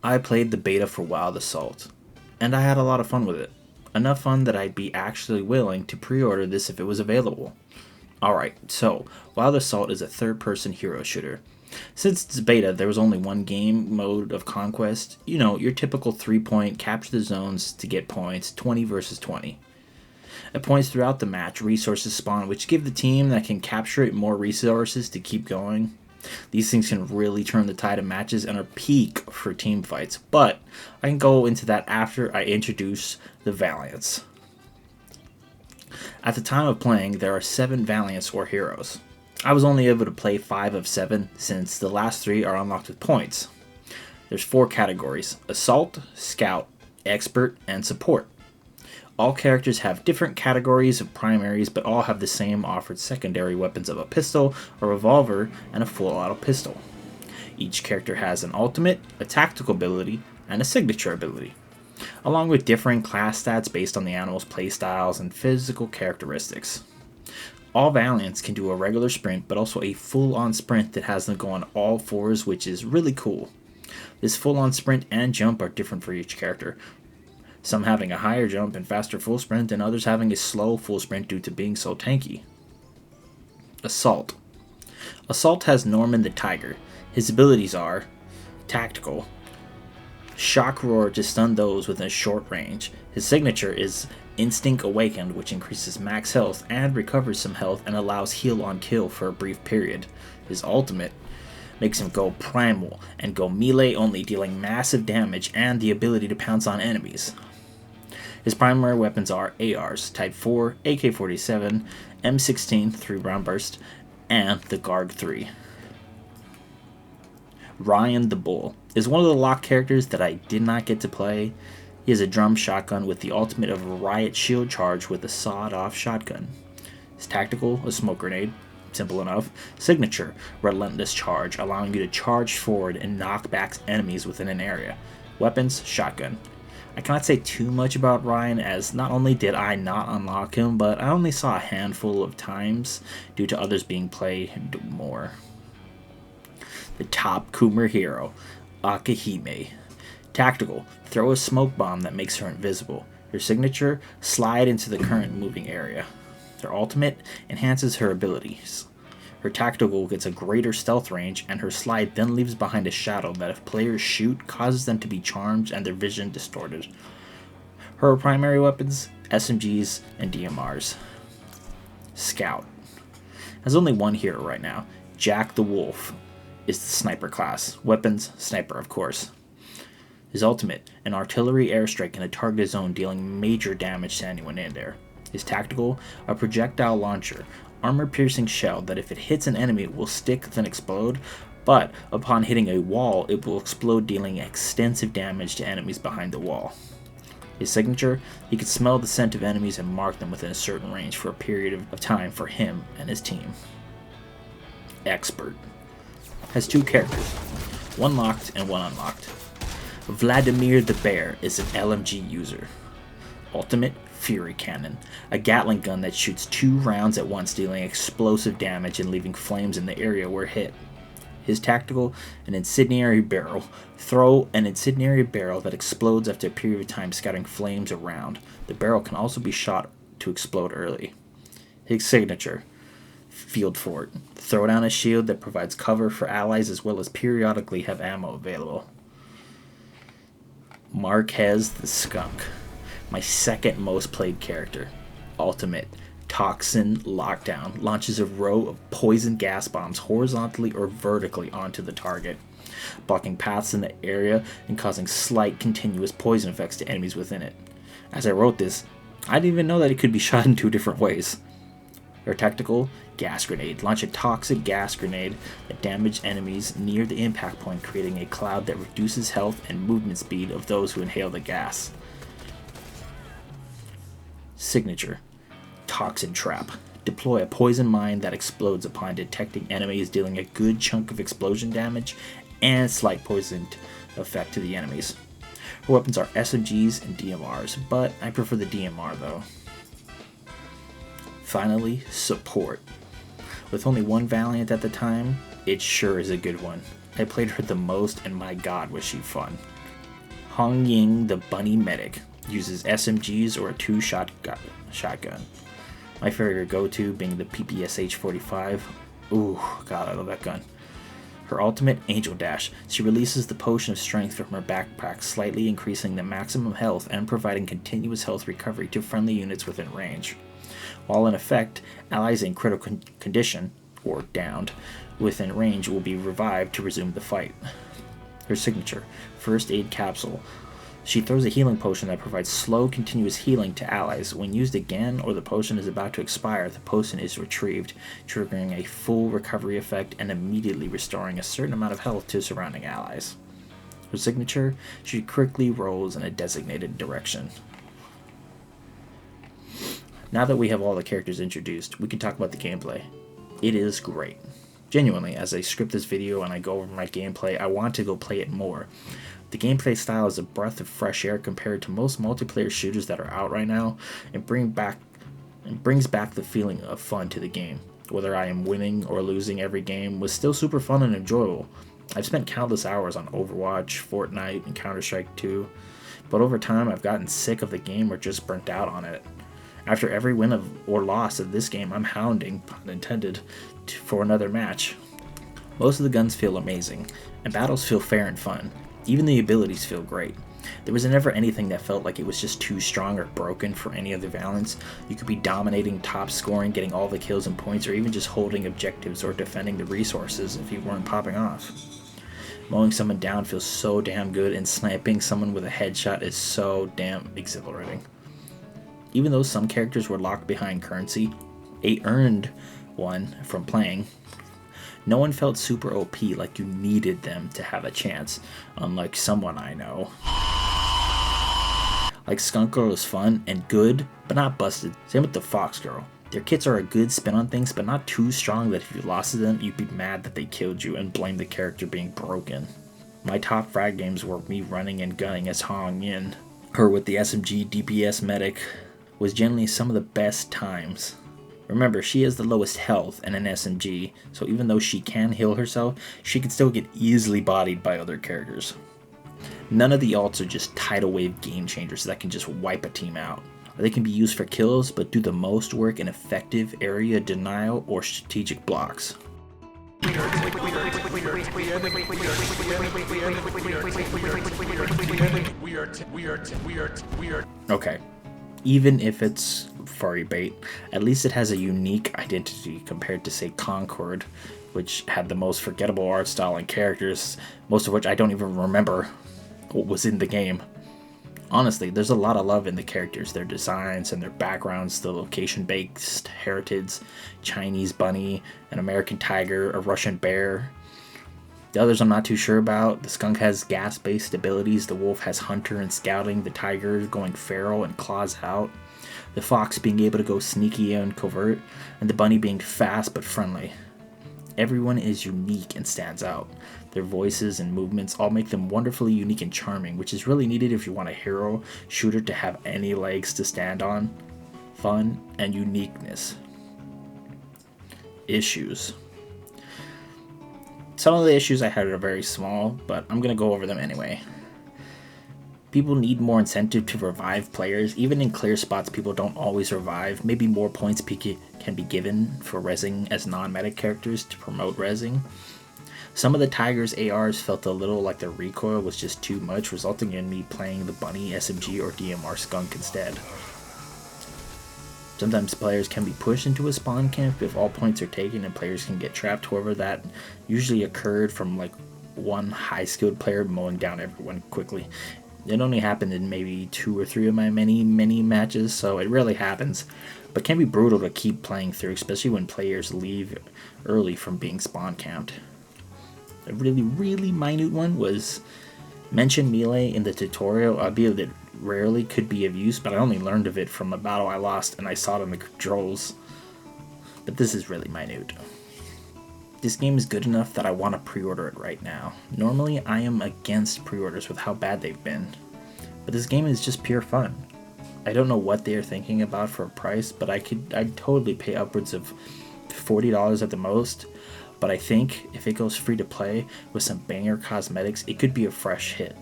I played the beta for Wild Assault, and I had a lot of fun with it. Enough fun that I'd be actually willing to pre order this if it was available. Alright, so Wild Assault is a third person hero shooter. Since it's beta, there was only one game mode of conquest. You know, your typical 3 point capture the zones to get points, 20 versus 20. At points throughout the match, resources spawn, which give the team that can capture it more resources to keep going. These things can really turn the tide of matches and are peak for team fights, but I can go into that after I introduce the Valiants. At the time of playing, there are 7 Valiants or heroes. I was only able to play 5 of 7 since the last 3 are unlocked with points. There's 4 categories: Assault, Scout, Expert, and Support. All characters have different categories of primaries, but all have the same offered secondary weapons of a pistol, a revolver, and a full auto pistol. Each character has an ultimate, a tactical ability, and a signature ability, along with differing class stats based on the animal's playstyles and physical characteristics. All Valiants can do a regular sprint, but also a full-on sprint that has them go on all fours, which is really cool. This full-on sprint and jump are different for each character, some having a higher jump and faster full sprint, and others having a slow full sprint due to being so tanky. Assault. Assault has Norman the Tiger. His abilities are Tactical, Shock Roar to stun those within short range. His signature is Instinct Awakened, which increases max health and recovers some health and allows heal on kill for a brief period. His ultimate makes him go primal and go melee only, dealing massive damage and the ability to pounce on enemies. His primary weapons are ARs, Type 4, AK-47, M16 3-round burst, and the Garg 3. Ryan the Bull is one of the locked characters that I did not get to play. He has a drum shotgun with the ultimate of a riot shield charge with a sawed-off shotgun. His tactical, a smoke grenade, simple enough. Signature, relentless charge, allowing you to charge forward and knock back enemies within an area. Weapons, shotgun. I cannot say too much about Ryan, as not only did I not unlock him, but I only saw a handful of times due to others being played more. The top Coomer hero, Akahime. Tactical, throw a smoke bomb that makes her invisible. Her signature, slide into the current moving area. Her ultimate enhances her abilities. Her tactical gets a greater stealth range, and her slide then leaves behind a shadow that if players shoot, causes them to be charmed and their vision distorted. Her primary weapons, SMGs and DMRs. Scout has only one hero right now. Jack the Wolf is the sniper class. Weapons, sniper of course. His ultimate, an artillery airstrike in a targeted zone, dealing major damage to anyone in there. His tactical, a projectile launcher, armor-piercing shell that if it hits an enemy it will stick then explode, but upon hitting a wall it will explode, dealing extensive damage to enemies behind the wall. His signature, he can smell the scent of enemies and mark them within a certain range for a period of time for him and his team. Expert has 2 characters, one locked and one unlocked. Vladimir the Bear is an LMG user. Ultimate, Fury Cannon, a Gatling gun that shoots 2 rounds at once, dealing explosive damage and leaving flames in the area where hit. His tactical, an incendiary barrel. Throw an incendiary barrel that explodes after a period of time, scattering flames around. The barrel can also be shot to explode early. His signature, Field Fort. Throw down a shield that provides cover for allies as well as periodically have ammo available. Marquez the Skunk, my second most played character. Ultimate, Toxin Lockdown, launches a row of poison gas bombs horizontally or vertically onto the target, blocking paths in the area and causing slight continuous poison effects to enemies within it. As I wrote this, I didn't even know that it could be shot in 2 different ways. Her tactical, Gas Grenade, launch a toxic gas grenade that damages enemies near the impact point, creating a cloud that reduces health and movement speed of those who inhale the gas. Signature, Toxin Trap. Deploy a poison mine that explodes upon detecting enemies, dealing a good chunk of explosion damage and slight poison effect to the enemies. Her weapons are SMGs and DMRs, but I prefer the DMR though. Finally, Support. With only one Valiant at the time, it sure is a good one. I played her the most and my god was she fun. Hong Ying, the bunny medic, uses SMGs or a 2-shot shotgun. My favorite go-to being the PPSH-45. Ooh, god, I love that gun. Her ultimate, Angel Dash. She releases the potion of strength from her backpack, slightly increasing the maximum health and providing continuous health recovery to friendly units within range. While in effect, allies in critical condition, or downed, within range will be revived to resume the fight. Her signature, First Aid Capsule. She throws a healing potion that provides slow, continuous healing to allies. When used again or the potion is about to expire, the potion is retrieved, triggering a full recovery effect and immediately restoring a certain amount of health to surrounding allies. Her signature, she quickly rolls in a designated direction. Now that we have all the characters introduced, we can talk about the gameplay. It is great. Genuinely, as I script this video and I go over my gameplay, I want to go play it more. The gameplay style is a breath of fresh air compared to most multiplayer shooters that are out right now, and brings back the feeling of fun to the game. Whether I am winning or losing every game was still super fun and enjoyable. I've spent countless hours on Overwatch, Fortnite, and Counter-Strike 2, but over time I've gotten sick of the game or just burnt out on it. After every win or loss of this game, I'm hounding, pun intended, for another match. Most of the guns feel amazing, and battles feel fair and fun. Even the abilities feel great. There was never anything that felt like it was just too strong or broken for any of the Valents. You could be dominating, top scoring, getting all the kills and points, or even just holding objectives or defending the resources if you weren't popping off. Mowing someone down feels so damn good, and sniping someone with a headshot is so damn exhilarating. Even though some characters were locked behind currency, a earned one from playing, no one felt super OP like you needed them to have a chance, unlike someone I know. Like Skunk Girl is fun and good, but not busted. Same with the Fox Girl. Their kits are a good spin on things, but not too strong that if you lost to them, you'd be mad that they killed you and blame the character being broken. My top frag games were me running and gunning as Hong Yin. Her with the SMG DPS medic was generally some of the best times. Remember, she has the lowest health and an SMG, so even though she can heal herself, she can still get easily bodied by other characters. None of the ults are just tidal wave game changers that can just wipe a team out. They can be used for kills, but do the most work in effective area denial or strategic blocks. Okay. Even if it's furry bait, at least it has a unique identity compared to, say, Concord, which had the most forgettable art style and characters, most of which I don't even remember what was in the game. Honestly, there's a lot of love in the characters, their designs and their backgrounds, the location-based heritage, Chinese bunny, an American tiger, a Russian bear. The others I'm not too sure about. The skunk has gas-based abilities, the wolf has hunter and scouting, the tiger going feral and claws out, the fox being able to go sneaky and covert, and the bunny being fast but friendly. Everyone is unique and stands out. Their voices and movements all make them wonderfully unique and charming, which is really needed if you want a hero shooter to have any legs to stand on. Fun and uniqueness. Issues. Some of the issues I had are very small, but I'm going to go over them anyway. People need more incentive to revive players. Even in clear spots, people don't always revive. Maybe more points can be given for rezzing as non-medic characters to promote rezzing. Some of the Tiger's ARs felt a little like the recoil was just too much, resulting in me playing the Bunny, SMG, or DMR Skunk instead. Sometimes players can be pushed into a spawn camp if all points are taken and players can get trapped. However, that usually occurred from like one high-skilled player mowing down everyone quickly. It only happened in maybe 2 or 3 of my many matches, so it rarely happens, but can be brutal to keep playing through, especially when players leave early from being spawn camped. A really minute one was mention melee in the tutorial, albeit that rarely could be of use, but I only learned of it from a battle I lost and I saw it in the controls. But this is really minute. This game is good enough that I want to pre-order it right now. Normally I am against pre-orders with how bad they've been, but this game is just pure fun. I don't know what they are thinking about for a price, but I'd totally pay upwards of $40 at the most. But I think if it goes free to play with some banger cosmetics, it could be a fresh hit.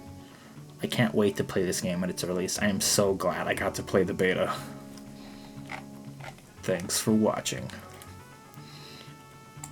I can't wait to play this game when it's released. I am so glad I got to play the beta. Thanks for watching.